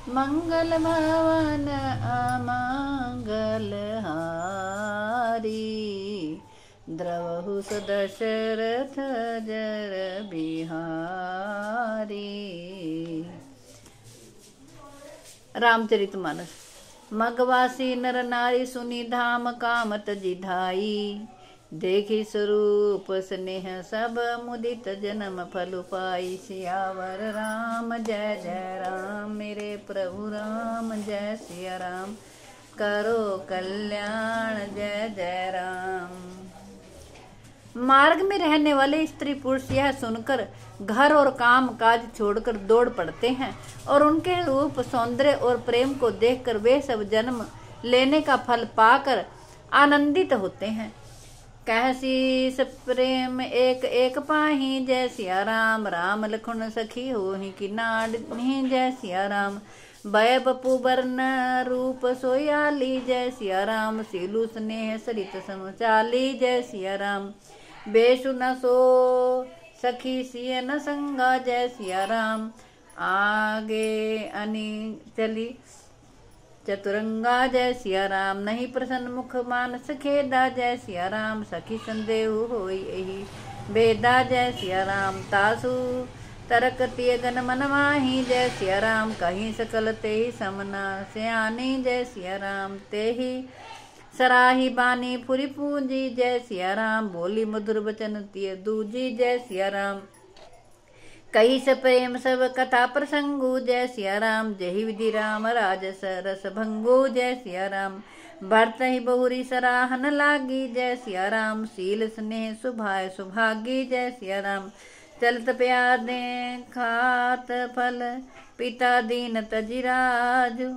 मंगल भवन अमंगल हारी, द्रवहु दशरथ जर बिहारी। रामचरितमानस। मगवासी नर नारी सुनी धाम काम तजि धाई, देखी स्वरूप स्नेह सब मुदित जन्म फल पाई। सियावर राम जय जय राम, मेरे प्रभु राम जय सिया राम, करो कल्याण जय जय राम। मार्ग में रहने वाले स्त्री पुरुष यह सुनकर घर और काम काज छोड़कर दौड़ पड़ते हैं और उनके रूप सौंदर्य और प्रेम को देखकर वे सब जन्म लेने का फल पाकर आनंदित होते हैं। कहसी प्रेम एक एक पाही, जय सिया राम, राम लखन सखी होहि की नाडनी, जय सिया राम। भय बपु वर्ण रूप सोयाली, जय सिया राम, सीलू स्नेह सरित समचाली, जय सिया राम। बेसु न सो सखी सिय न संगा, जय सिया राम। आगे अनि चली चतुरंगा, जय सिया राम। नहीं प्रसन्न मुख मानस खेदा, जय सिया राम। सखी संदेह होई एहि बेदा, जय सिया राम। तासु तरक तिय गन मन माही, जय सिया राम। कहीं सकल तेहि समना सयानी, जय सिया राम। तेहि सराही बानी फुरी पूंजी, जय सिया राम। बोली मधुर वचन तिय दूजी, जय सिया राम। कई स प्रेम सब कथा प्रसंगु, जय सिया राम। जही विधि राम राजस रस भंगु, जय सिया राम। भरत ही बहुरी सराहन लागी, जय सिया राम। सील स्नेह सुभाय सुभागी, जय सिया राम। चलत प्यादे खात फल, पिता दीन तजिराजु।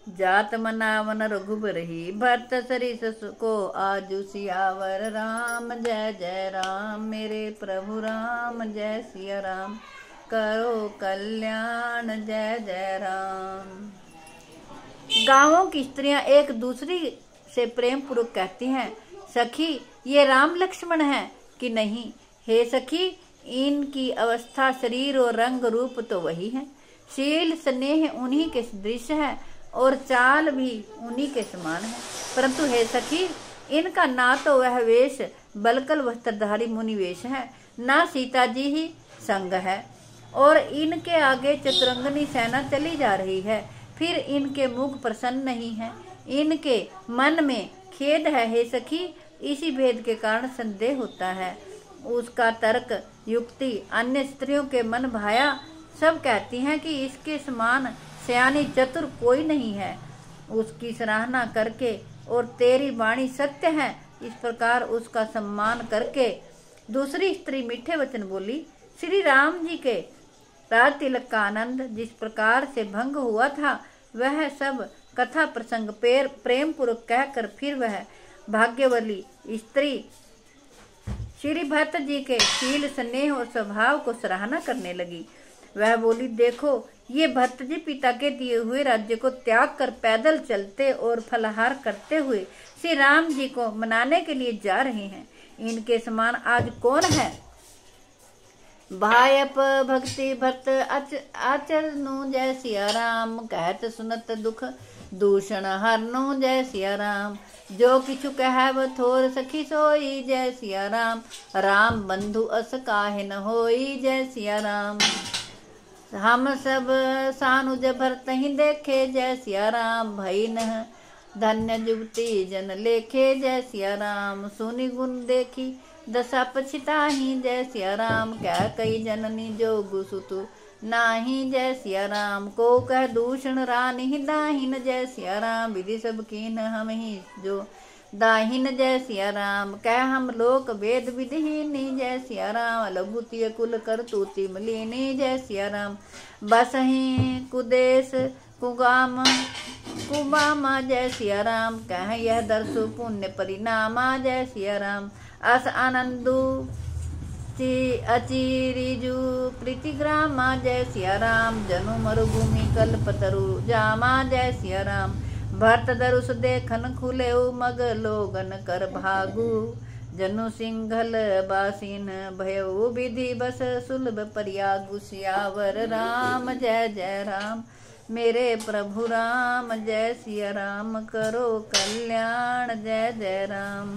जात मनावन रघुबर ही, भरत सरिस को आजु। सियावर राम जय जय राम, मेरे प्रभु राम जय सिया राम, करो कल्याण जय जय राम। गांवों की स्त्रियां एक दूसरी से प्रेम पूर्वक कहती हैं, सखी ये राम लक्ष्मण है कि नहीं? हे सखी, इनकी अवस्था शरीर और रंग रूप तो वही है, शील स्नेह उन्हीं के सदृश है और चाल भी उन्हीं के समान है। परंतु हे सखी, इनका ना तो वह वेश बलकल वस्त्रधारी मुनि वेश है, ना सीता जी ही संग है, और इनके आगे चतुरंगनी सेना चली जा रही है। फिर इनके मुख प्रसन्न नहीं है, इनके मन में खेद है। हे सखी, इसी भेद के कारण संदेह होता है। उसका तर्क युक्ति अन्य स्त्रियों के मन भाया। सब कहती हैं कि इसके समान सयानी चतुर कोई नहीं है। उसकी सराहना करके और तेरी वाणी सत्य है, इस प्रकार उसका सम्मान करके दूसरी स्त्री मीठे वचन बोली। श्री राम जी के राज तिलक का आनंद जिस प्रकार से भंग हुआ था, वह सब कथा प्रसंग प्रेम पूर्वक कहकर फिर वह भाग्यवली स्त्री श्री भरत जी के शील स्नेह और स्वभाव को सराहना करने लगी। वह बोली, देखो ये भरत जी पिता के दिए हुए राज्य को त्याग कर पैदल चलते और फलाहार करते हुए श्री राम जी को मनाने के लिए जा रहे हैं। इनके समान आज कौन है? भायप भक्ति भक्त आचरणु, जय सिया राम। कहत सुनत दुख दूषण हरनु, जय सिया राम। जो किछु कहब थोर सखी सोई, जय सिया राम। राम बंधु अस काहे न होई, जय सिया राम। हम सब सानुज भरत ही देखे, जय सिया राम। भई न धन्य जुगति जन लेखे, जय सिया राम। सुनि गुण देखी दशा पछिताही, जय सिया राम। क्या कई जननी जो गुसुतु नाही, जय सिया राम। को कह दूषण रानी दाहिन, जय सिया राम। विधि सब कीन हम ही जो दाहिन, जय सिया राम। कह हम लोक वेद विधिहीनी, जय सिया राम। लघुतिय कुल कर तूति मलिनी, जय सिया राम। बसही कुदेश कुगाम कुबामा, जय सिया राम। कह यह दर्शु पुण्य परिणामा, जय सिया राम। अस आनंदु अचिरिजु प्रीतिग्रामा, जय सिया राम। जनु मरुभूमि कल्पतरु जामा, जय सिया राम। भरत दरुस देखन खुले मग लोगन कर भागु, जनु सिंघल बासीन भयउ विधि बस सुलभ परियागु। सियावर राम जय जय राम, मेरे प्रभु राम। जय सिया राम करो कल्याण, जय जय राम।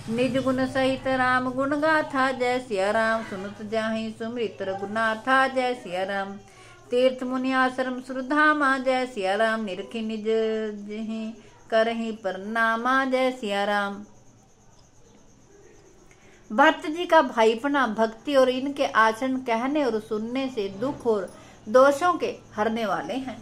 निज गुण सहित राम गुण गाथा, जय सिया राम। सुनत जाहि सुमृत रघुनाथा, जय सिया राम। तीर्थ मुनि आश्रम सुरधामा, जय सिया राम। निरखी निज जिहि करहि प्रणामा, जय सिया राम। भरत जी का भाईपना भक्ति और इनके आचरण कहने और सुनने से दुख और दोषों के हरने वाले हैं।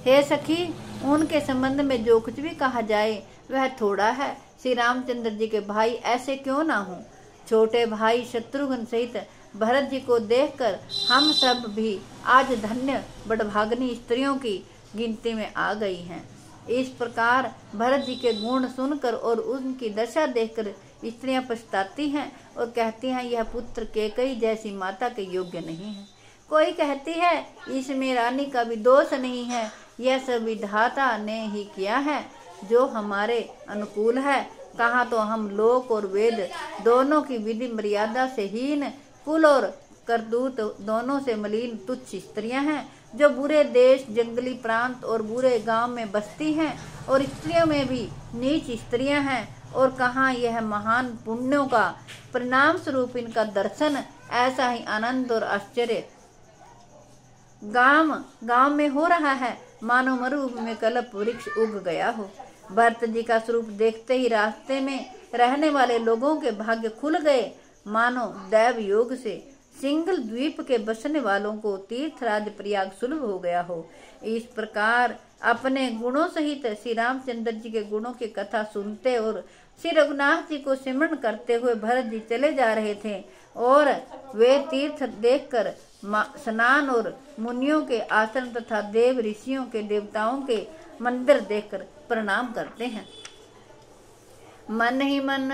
हे सखी, उनके संबंध में जो कुछ भी कहा जाए वह थोड़ा है। श्री रामचंद्र जी के भाई ऐसे क्यों ना हो। छोटे भाई शत्रुघ्न सहित भरत जी को देखकर हम सब भी आज धन्य बड़भागनी स्त्रियों की गिनती में आ गई हैं। इस प्रकार भरत जी के गुण सुनकर और उनकी दशा देखकर स्त्रियां पछताती हैं और कहती हैं यह पुत्र कैकेयी जैसी माता के योग्य नहीं है। कोई कहती है इसमें रानी का भी दोष नहीं है, यह सब विधाता ने ही किया है जो हमारे अनुकूल है। कहाँ तो हम लोक और वेद दोनों की विधि मर्यादा से हीन, कुल और करतूत दोनों से मलिन तुच्छ स्त्रियां हैं, जो बुरे देश, जंगली प्रांत और बुरे गांव में बसती हैं, और स्त्रियों में भी नीच स्त्रियां हैं। और कहाँ यह महान पुण्यों का परिणाम स्वरूप इनका दर्शन ऐसा ही आनंद और आश्चर्य गांव में हो रहा है, मानो मरुभूमि में कल्प वृक्ष उग गया हो। भरत जी का स्वरूप देखते ही रास्ते में रहने वाले लोगों के भाग्य खुल गए, मानो दैव योग से सिंगल द्वीप के बसने वालों को तीर्थराज प्रयाग सुलभ हो गया हो। इस प्रकार अपने गुणों सहित श्री रामचंद्र जी के गुणों की कथा सुनते और श्री रघुनाथ जी को सिमरण करते हुए भरत जी चले जा रहे थे, और वे तीर्थ देखकर स्नान और मुनियों के आश्रम तथा देव ऋषियों के देवताओं के मंदिर देखकर प्रणाम करते हैं। मन ही मन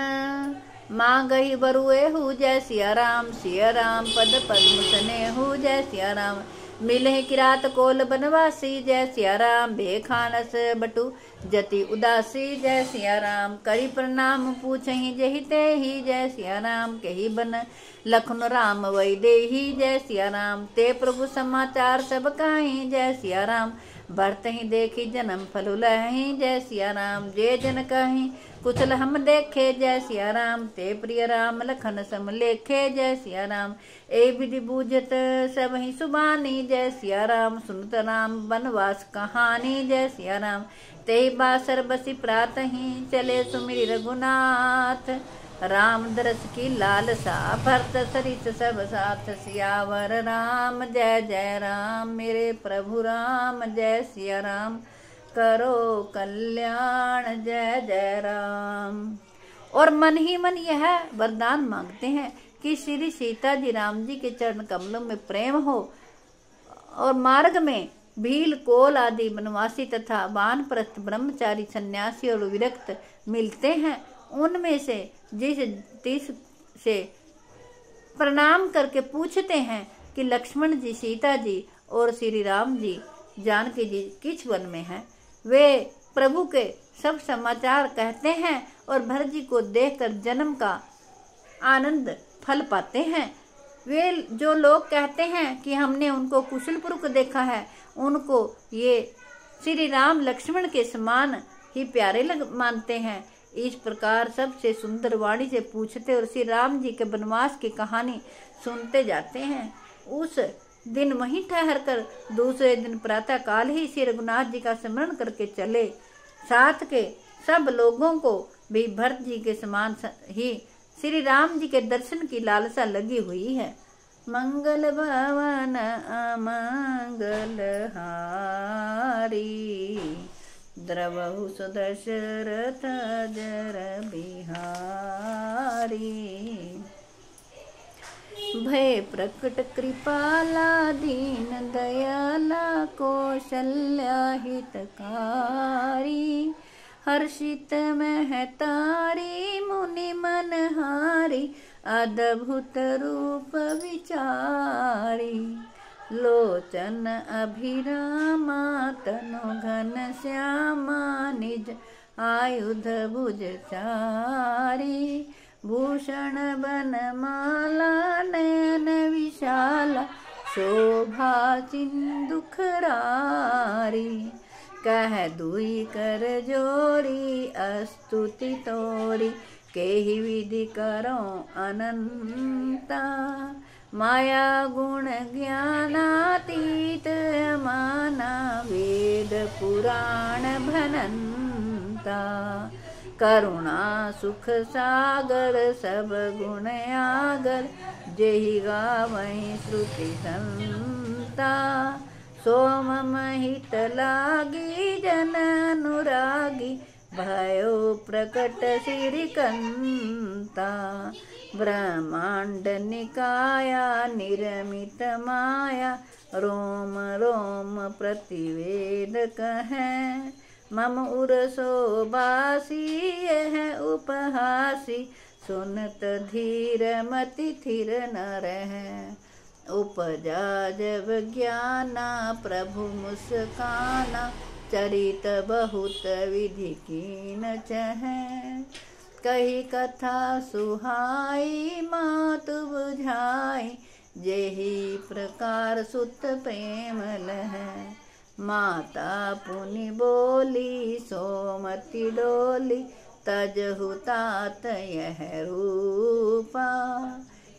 मांगहि बरुएहु, जय सिया राम। सिया राम पद पद्म सनेहु, जय सिया राम। मिले किरात कोल बनवासी, जय सिया राम। बेखानस बटु जति उदासी, जय सिया राम। करी प्रणाम पूछहि जेहि तेहि, जय सिया राम। कही बन लखन राम वै देहि, जय सिया राम। ते प्रभु समाचार सब काहि, जय सिया राम। भरत ही देखी जन्म फल लहि, जय सिया राम। जे जन कहि कुशल हम देखे, जय सिया राम। ते प्रिय राम लखन सम लेखे, जय सिया राम। ए विधि बूझत सब ही सुबानी, जय सिया राम। सुनत राम बनवास कहानी, जय सिया राम। ते बासर बसी प्रात ही, चले सुमिरि रघुनाथ। राम दरस की लालसा, भरत सरिस सब साथ। सियावर राम जय जय राम, मेरे प्रभु राम जय सिया राम। करो कल्याण जय जय राम। और मन ही मन यह वरदान मांगते हैं कि श्री सीता जी राम जी के चरण कमलों में प्रेम हो, और मार्ग में भील कोल आदि वनवासी तथा वानप्रस्थ ब्रह्मचारी सन्यासी और विरक्त मिलते हैं, उनमें से जिस से प्रणाम करके पूछते हैं कि लक्ष्मण जी, सीता जी और श्री राम जी, जानकी जी किस वन में हैं। वे प्रभु के सब समाचार कहते हैं और भरत जी को देखकर जन्म का आनंद फल पाते हैं। वे जो लोग कहते हैं कि हमने उनको कुशलपुरुष देखा है, उनको ये श्री राम लक्ष्मण के समान ही प्यारे मानते हैं। इस प्रकार सबसे सुंदर वाणी से पूछते और श्री राम जी के वनवास की कहानी सुनते जाते हैं। उस दिन वहीं ठहर कर दूसरे दिन प्रातः काल ही श्री रघुनाथ जी का स्मरण करके चले। साथ के सब लोगों को भी भरत जी के समान ही श्री राम जी के दर्शन की लालसा लगी हुई है। मंगल भवन अमंगल हारी, द्रवहु सुदशरथ जर बिहारी। भय प्रकट कृपाला दीन दयाला, कौशल्या हितकारी। हर्षित महतारी मुनि मनहारी, अद्भुत रूप विचारी। लोचन अभिरामा तनु घन श्यामा, निज आयुध भुज चारी। भूषण बनमाला नयन विशाला, शोभा सिंधु खरारी, कह दुई कर जोरी स्तुति तोरी, केहि विधि करो अनंता। माया गुण ज्ञानातीत माना, वेद पुराण भनंता। करुणा सुख सागर सब गुण आगर, जेहि गावहि श्रुति संता। सोम महित लागी जन अनुरागी, भयो प्रकट श्रीकंता। ब्रह्मांड निकाया निर्मित माया, रोम रोम प्रतिवेद कहें। मम उरसो बासी यह उपहासी, सुनत धीर मति थिर न रहे। उपजा जब ज्ञाना प्रभु मुस्काना, चरित बहुत विधि कीन चहें। कही कथा सुहाई मातु बुझाई, जेहि प्रकार सुत प्रेम लहै। माता पुनि बोली सोमति डोली, तजहु तात यह रूपा।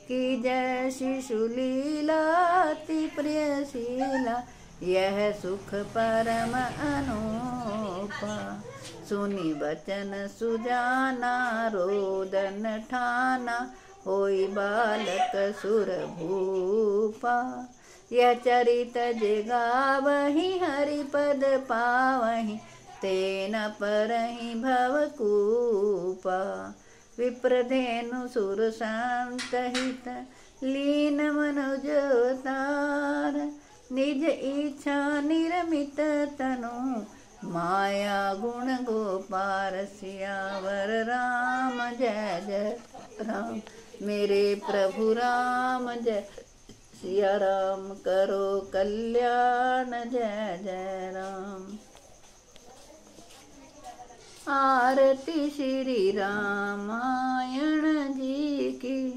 की जय शिशु लीला अति प्रियशीला, यह सुख परम अनूपा। सुनि बचन सुजाना रोदन ठाना, होई बालक सुर भूपा। यह चरित जे गावहि हरि पद पावहि, तेन परहि भवकूपा। विप्रधेनु सुर संत हित, लीन मनुज अवतार। निज इच्छा निर्मित तनु, माया गुण गोपाल। सियावर राम जय जय राम, मेरे प्रभु राम जय सिया राम। करो कल्याण जय जय राम। आरती श्री रामायण जी की,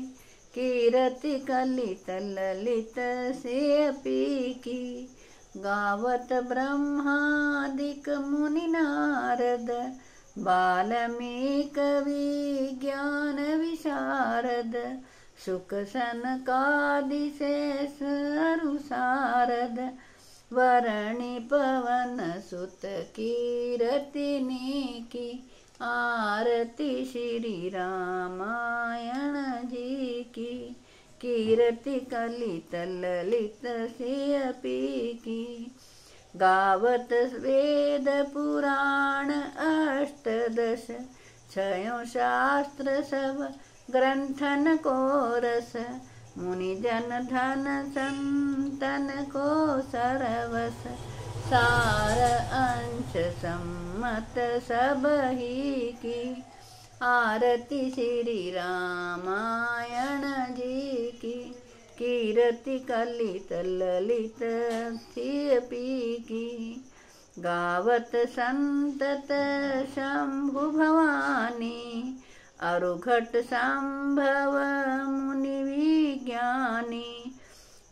कीरति कलित ललित से पी की। गावत ब्रह्मादिक मुनि नारद, बाल्मीकि विज्ञान विशारद। सुख सनकादि शेष अरु सारद, वरणी पवन सुत कीरति की। आरती श्री रामायण जी की, कीरति कलित ललित से पी की। गावत वेद पुराण अष्टदश, छयों शास्त्र सब ग्रंथन को रस। मुनि जन धन संतन को सरवस, सार अंश सम्मत सब ही की। आरती श्री रामायण जी की, कीरति कलित ललित पी की। गावत संतत शंभु भवानी, अरुघट संभव मुनि विज्ञानी।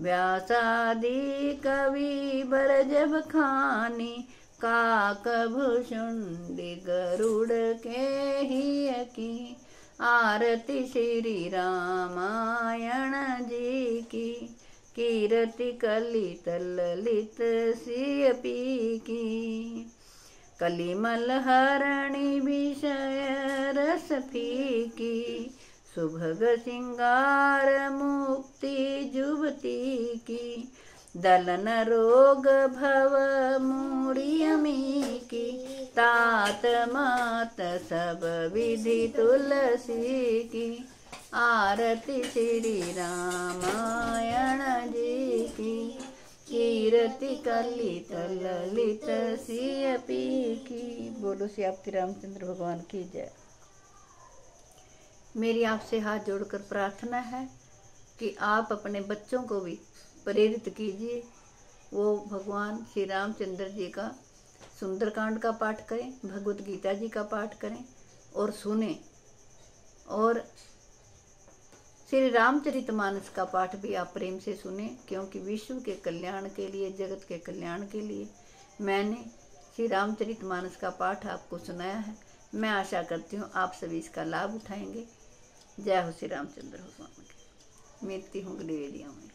व्यासादि कवि बरजब खानी, काक भुषुंडी गरुड़ के ही की। आरती श्री रामायण जी की, कीरति कलित ललित पी की। कलिमल हरणी विषय रस फीकी, सुभग सिंगार मुक्ति जुबती की। दलन रोग भव मूढ़ियमी की, तात मात सब विधि तुलसी की। आरती श्री रामायण जी की, कीरति कलित ललित पी की। बोलो श्री रामचंद्र भगवान की जय। मेरी आपसे हाथ जोड़कर प्रार्थना है कि आप अपने बच्चों को भी प्रेरित कीजिए, वो भगवान श्री रामचंद्र जी का सुंदरकांड का पाठ करें, भगवत गीता जी का पाठ करें और सुने, और श्री रामचरितमानस का पाठ भी आप प्रेम से सुने, क्योंकि विश्व के कल्याण के लिए, जगत के कल्याण के लिए मैंने श्री रामचरितमानस का पाठ आपको सुनाया है। मैं आशा करती हूँ आप सभी इसका लाभ उठाएंगे। जय हो श्री रामचंद्र भगवान की। मिलती हूँ अगली वीडियो में।